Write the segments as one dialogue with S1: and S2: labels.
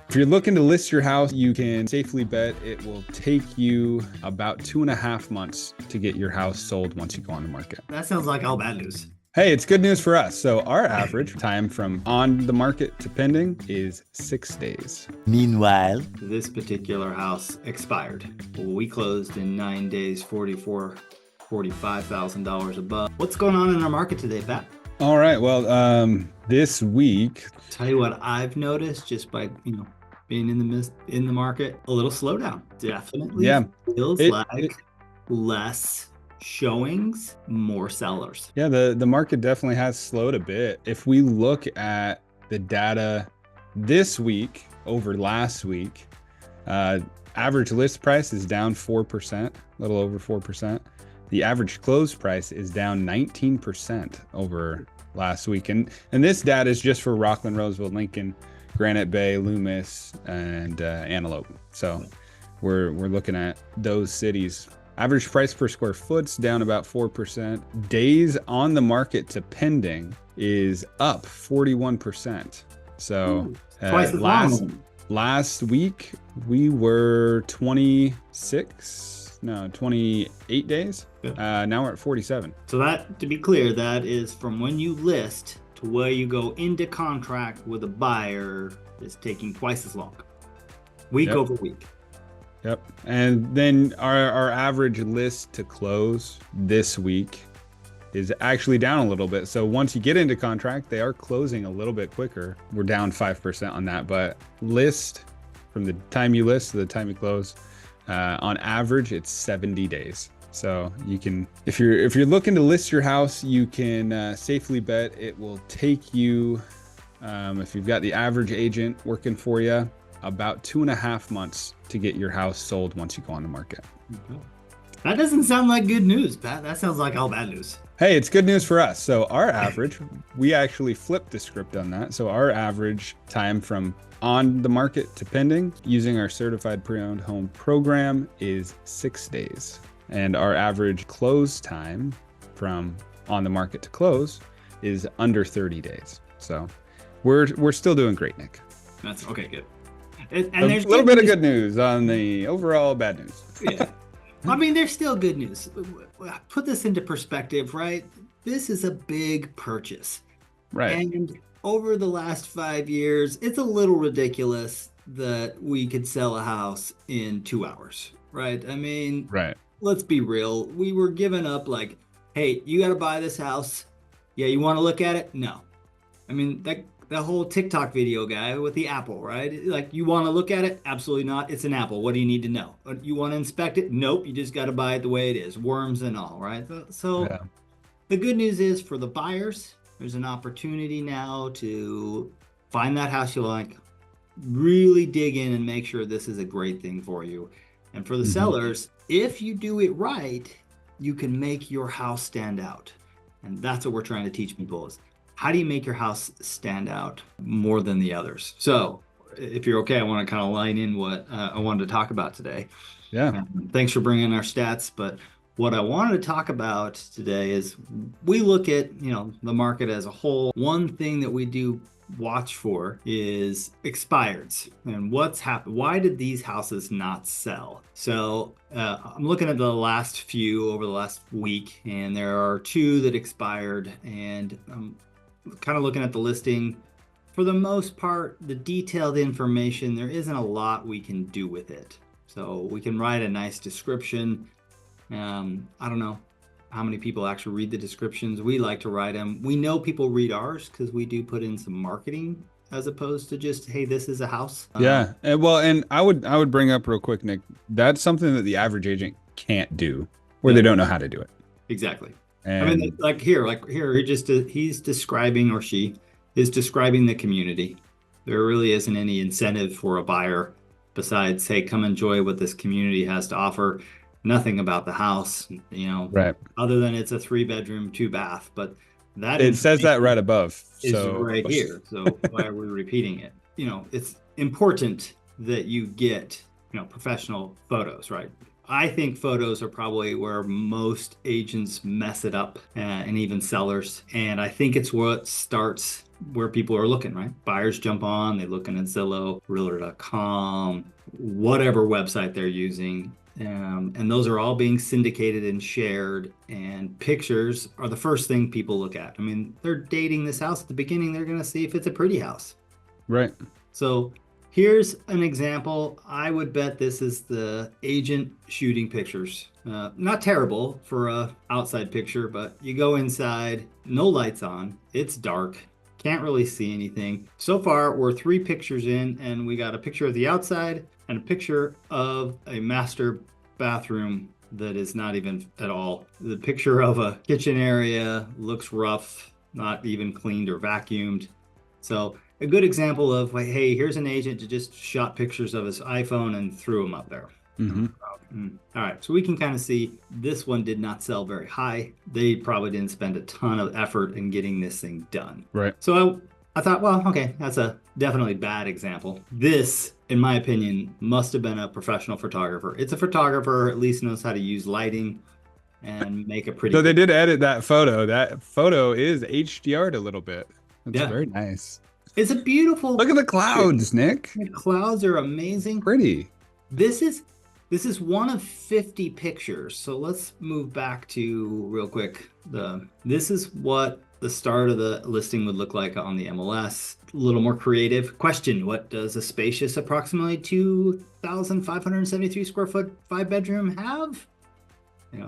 S1: If you're looking to list your house, you can safely bet it will take you about 2.5 months to get your house sold once you go on the market.
S2: That sounds like all bad news.
S1: Hey, it's good news for us. So our average time from on the market to pending is 6 days.
S3: Meanwhile,
S2: This particular house expired. We closed in 9 days, $45,000 above. What's going on in our market today, Pat?
S1: All right. Well, this week,
S2: Tell you what I've noticed just by being in the market, a little slowdown. Definitely feels like less showings, more sellers.
S1: yeah, the market definitely has slowed a bit. If we look at the data this week over last week, average list price is down 4%, a little over 4%. The average close price is down 19% over last week. And this data is just for Rockland, Roseville, Lincoln, Granite Bay, Loomis, and Antelope. So we're looking at those cities. Average price per square foot's down about 4%. Days on the market to pending is up 41%. So
S2: Twice as long.
S1: last week we were 28 days. Now we're at 47.
S2: So that, to be clear, that is from when you list to where you go into contract with a buyer is taking twice as long. Week over week.
S1: Yep. And then our average list to close this week is actually down a little bit. So once you get into contract, they are closing a little bit quicker. We're down 5% on that, but list from the time you list to the time you close, on average, it's 70 days. So you can, if you're looking to list your house, you can safely bet it will take you, if you've got the average agent working for you, about 2.5 months to get your house sold once you go on the market.
S2: Okay. That doesn't sound like good news, Pat. That sounds like all bad news.
S1: Hey, it's good news for us. So our average, we actually flipped the script on that. So our average time from on the market to pending using our certified pre-owned home program is 6 days. And our average close time from on the market to close is under 30 days. So we're still doing great, Nick.
S2: That's okay, good. And
S1: A little bit of good news on the overall bad news.
S2: Yeah. I mean, there's still good news. Put this into perspective, right? This is a big purchase.
S1: Right.
S2: And over the last 5 years, it's a little ridiculous that we could sell a house in 2 hours, right? I mean,
S1: Right.
S2: let's be real. We were given up like, hey, you got to buy this house. Yeah, you want to look at it? No. I mean, that whole TikTok video guy with the apple, right? Like, you want to look at it? Absolutely not. It's an apple. What do you need to know? You want to inspect it? Nope. You just got to buy it the way it is, worms and all, right? So
S1: Yeah.
S2: the good news is for the buyers, there's an opportunity now to find that house you like, really dig in and make sure this is a great thing for you. And for the sellers, if you do it right, you can make your house stand out. And that's what we're trying to teach people is, how do you make your house stand out more than the others? So if you're okay, I want to kind of line in what I wanted to talk about today.
S1: Yeah.
S2: Thanks for bringing our stats. But what I wanted to talk about today is we look at, the market as a whole. One thing that we do watch for is expireds and what's happened. Why did these houses not sell? So I'm looking at the last few over the last week, and there are 2 that expired, and I'm kind of looking at the listing. For the most part, the detailed information, there isn't a lot we can do with it. So we can write a nice description. I don't know how many people actually read the descriptions. We like to write them. We know people read ours because we do put in some marketing as opposed to just, hey, this is a house.
S1: Yeah. And I would bring up real quick, Nick, that's something that the average agent can't do, or they don't know how to do it.
S2: Exactly.
S1: And
S2: I mean, like here, he's describing, or she is describing the community. There really isn't any incentive for a buyer besides, hey, come enjoy what this community has to offer. Nothing about the house,
S1: right.
S2: other than it's a 3-bedroom, 2-bath. But that
S1: It says that right above.
S2: is
S1: So
S2: right here. So why are we repeating it? It's important that you get, professional photos, right? I think photos are probably where most agents mess it up, and even sellers. And I think it's what starts where people are looking, right? Buyers jump on, they look in at Zillow, Realtor.com, whatever website they're using. And those are all being syndicated and shared. And pictures are the first thing people look at. I mean, they're dating this house at the beginning. They're going to see if it's a pretty house.
S1: Right.
S2: So here's an example. I would bet this is the agent shooting pictures. Not terrible for a outside picture, but you go inside, no lights on, it's dark, can't really see anything. So far, we're 3 pictures in, and we got a picture of the outside and a picture of a master bathroom that is not even at all. The picture of a kitchen area looks rough, not even cleaned or vacuumed. So a good example of like, hey, here's an agent that just shot pictures of his iPhone and threw them up there.
S1: Mm-hmm.
S2: All right, so we can kind of see this one did not sell very high. They probably didn't spend a ton of effort in getting this thing done.
S1: Right.
S2: So I thought, well, okay, that's a definitely bad example. This, in my opinion, must have been a professional photographer. It's a photographer, at least knows how to use lighting and make a pretty.
S1: So they did edit that photo. That photo is HDR'd a little bit. It's very nice.
S2: It's a beautiful.
S1: Look at the clouds, Nick.
S2: The clouds are amazing.
S1: Pretty.
S2: This is one of 50 pictures. So let's move back to real quick. This is what the start of the listing would look like on the MLS. A little more creative. Question: what does a spacious, approximately 2,573 square foot 5-bedroom have?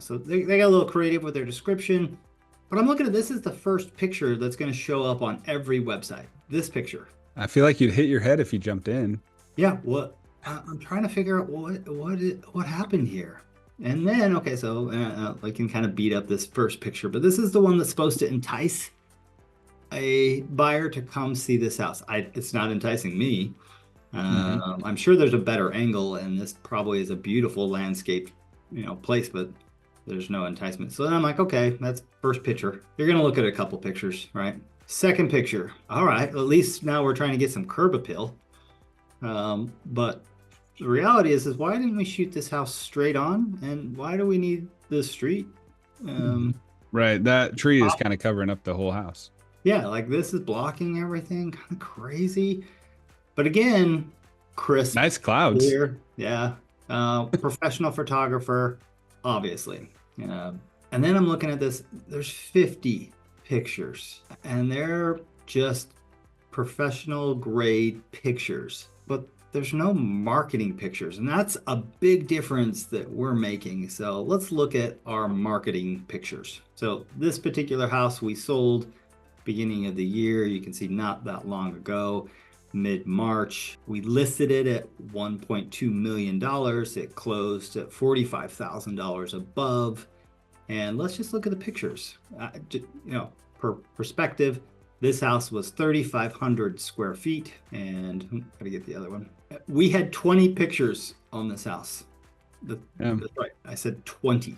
S2: So they got a little creative with their description. But I'm looking at this is the first picture that's going to show up on every website. This picture.
S1: I feel like you'd hit your head if you jumped in.
S2: Yeah. What? I'm trying to figure out what happened here. And then, okay, so I can kind of beat up this first picture, but this is the one that's supposed to entice a buyer to come see this house. It's not enticing me. I'm sure there's a better angle, and this probably is a beautiful landscape, place, but there's no enticement. So then I'm like, okay, that's first picture. You're going to look at a couple pictures, right? Second picture. All right, at least now we're trying to get some curb appeal. But the reality is why didn't we shoot this house straight on? And why do we need the street?
S1: Right. That tree is kind of covering up the whole house.
S2: Yeah, like this is blocking everything. Kind of crazy. But again, crisp.
S1: Nice clouds.
S2: Clear. Yeah. Professional photographer, obviously. And then I'm looking at this. There's 50 pictures. And they're just professional grade pictures. But there's no marketing pictures, and that's a big difference that we're making. So let's look at our marketing pictures. So this particular house we sold beginning of the year. You can see not that long ago, mid-March. We listed it at $1.2 million. It closed at $45,000 above. And let's just look at the pictures. Per perspective, this house was 3,500 square feet, and gotta get the other one. We had 20 pictures on this house. That's right. I said 20.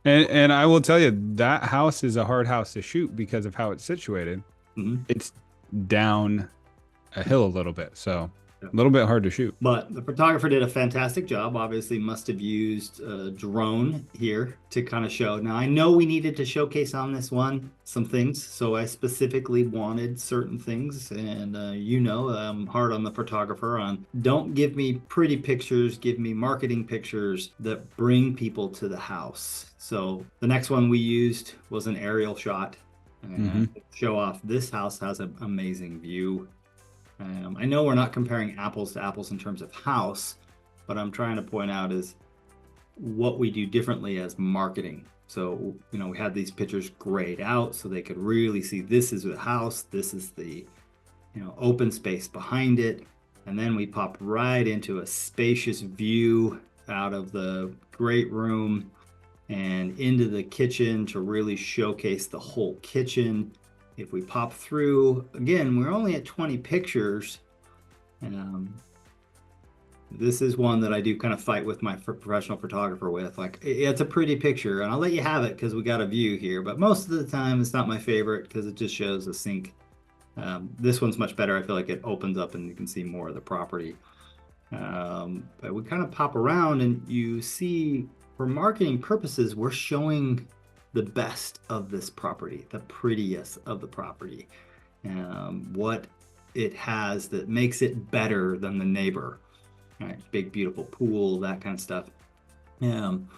S1: And I will tell you, that house is a hard house to shoot because of how it's situated. Mm-hmm. It's down a hill a little bit, so a little bit hard to shoot.
S2: But the photographer did a fantastic job. Obviously must have used a drone here to kind of show. Now I know we needed to showcase on this one some things, so I specifically wanted certain things, and I'm hard on the photographer on don't give me pretty pictures, give me marketing pictures that bring people to the house. So the next one we used was an aerial shot and show off this house has an amazing view. I know we're not comparing apples to apples in terms of house, but I'm trying to point out is what we do differently as marketing. So, we had these pictures grayed out so they could really see this is the house, this is the, open space behind it. And then we pop right into a spacious view out of the great room and into the kitchen to really showcase the whole kitchen. If we pop through, again, we're only at 20 pictures. This is one that I do kind of fight with my professional photographer with. Like, it's a pretty picture, and I'll let you have it because we got a view here. But most of the time, it's not my favorite because it just shows a sink. This one's much better. I feel like it opens up and you can see more of the property. But we kind of pop around and you see, for marketing purposes, we're showing the best of this property, the prettiest of the property. what it has that makes it better than the neighbor, right? Big, beautiful pool, that kind of stuff. And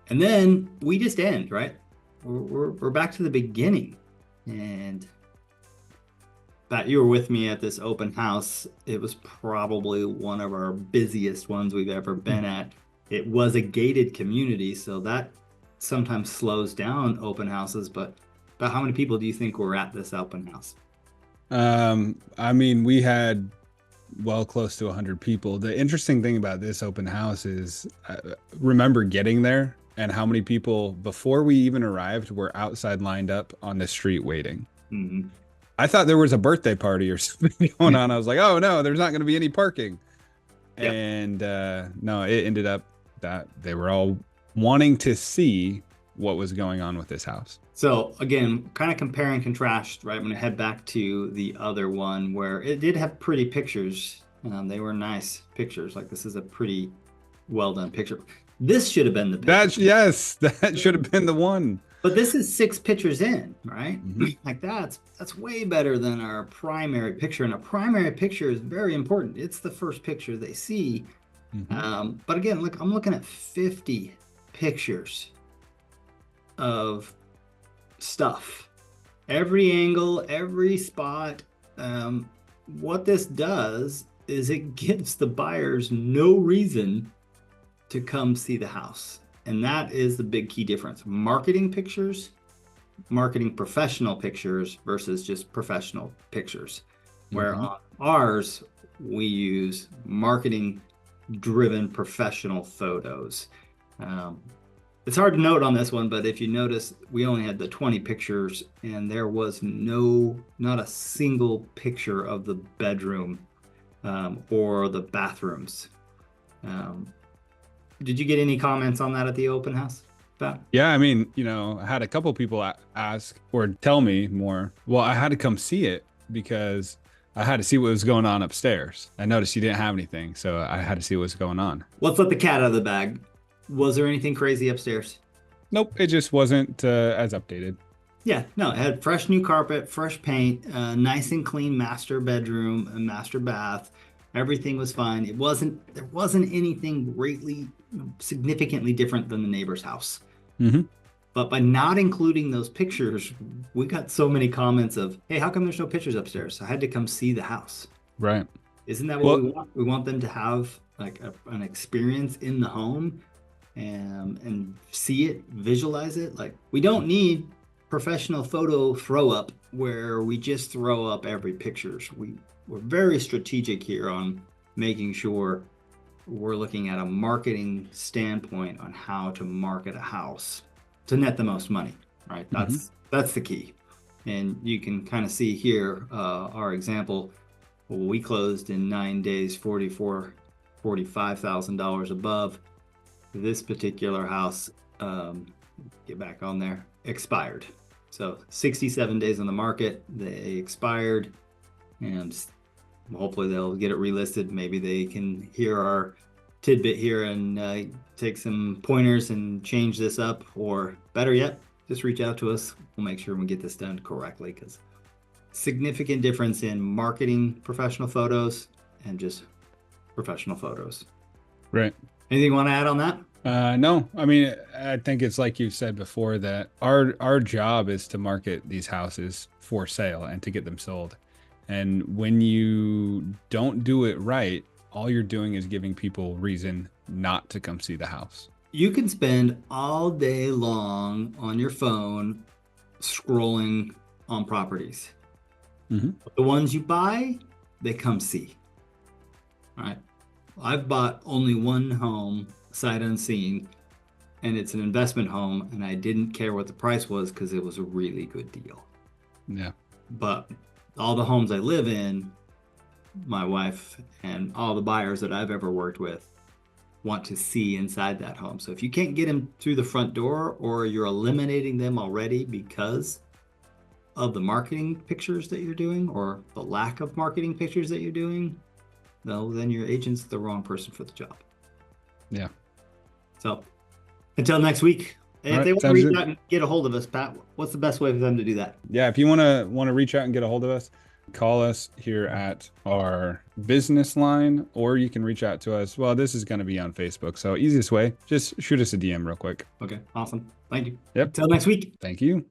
S2: then we just end, right? We're back to the beginning. And Pat, you were with me at this open house. It was probably one of our busiest ones we've ever been at. It was a gated community, so that sometimes slows down open houses. But about how many people do you think were at this open house?
S1: I mean, we had well close to 100 people. The interesting thing about this open house is remember getting there and how many people before we even arrived were outside lined up on the street waiting.
S2: Mm-hmm.
S1: I thought there was a birthday party or something going on. I was like, oh no, there's not going to be any parking.
S2: Yep.
S1: And no, it ended up that they were all wanting to see what was going on with this house.
S2: So again, kind of compare and contrast, right? I'm going to head back to the other one where it did have pretty pictures. They were nice pictures. Like this is a pretty well done picture. This should have been the picture.
S1: Yes, that should have been the one.
S2: But this is 6 pictures in, right?
S1: Mm-hmm.
S2: Like that's way better than our primary picture. And a primary picture is very important. It's the first picture they see.
S1: Mm-hmm.
S2: But again, look, I'm looking at 50 pictures of stuff. Every angle, every spot. What this does is it gives the buyers no reason to come see the house. And that is the big key difference. Marketing pictures, marketing professional pictures versus just professional pictures. Where on ours, we use marketing driven professional photos. It's hard to note on this one, but if you notice, we only had the 20 pictures and there was not a single picture of the bedroom or the bathrooms. Did you get any comments on that at the open house, Pat?
S1: Yeah, I mean, I had a couple people ask or tell me more. Well, I had to come see it because I had to see what was going on upstairs. I noticed you didn't have anything, so I had to see what was going on.
S2: Let's let the cat out of the bag. Was there anything crazy upstairs?
S1: Nope, it just wasn't as updated.
S2: Yeah, no, it had fresh new carpet, fresh paint, nice and clean master bedroom and master bath. Everything was fine. There wasn't anything greatly, significantly different than the neighbor's house.
S1: Mm-hmm.
S2: But by not including those pictures, we got so many comments of, hey, how come there's no pictures upstairs? I had to come see the house.
S1: Right.
S2: Isn't that what we want? We want them to have like an experience in the home and see it, visualize it. Like we don't need professional photo throw up where we just throw up every pictures. We're very strategic here on making sure we're looking at a marketing standpoint on how to market a house to net the most money, right? That's the key. And you can kind of see here our example. We closed in 9 days, $45,000 above. This particular house, get back on there, expired. So 67 days on the market, they expired, and hopefully they'll get it relisted. Maybe they can hear our tidbit here and take some pointers and change this up, or better yet, just reach out to us. We'll make sure we get this done correctly, because significant difference in marketing professional photos and just professional photos.
S1: Right.
S2: Anything you want to add on that?
S1: No, I mean, I think it's like you said before that our job is to market these houses for sale and to get them sold. And when you don't do it right, all you're doing is giving people reason not to come see the house.
S2: You can spend all day long on your phone scrolling on properties.
S1: Mm-hmm.
S2: The ones you buy, they come see. All right. I've bought only one home sight unseen, and it's an investment home, and I didn't care what the price was because it was a really good deal.
S1: Yeah.
S2: But all the homes I live in, my wife and all the buyers that I've ever worked with want to see inside that home. So if you can't get them through the front door, or you're eliminating them already because of the marketing pictures that you're doing, or the lack of marketing pictures that you're doing, no, then your agent's the wrong person for the job.
S1: Yeah.
S2: So until next week, And
S1: All
S2: if they
S1: right,
S2: want to
S1: sounds
S2: reach
S1: good.
S2: out and get a hold of us, Pat, what's the best way for them to do that?
S1: Yeah, if you want to reach out and get a hold of us, call us here at our business line, or you can reach out to us. Well, this is going to be on Facebook, so easiest way, just shoot us a DM real quick.
S2: Okay, awesome. Thank you.
S1: Yep.
S2: Until next week.
S1: Thank you.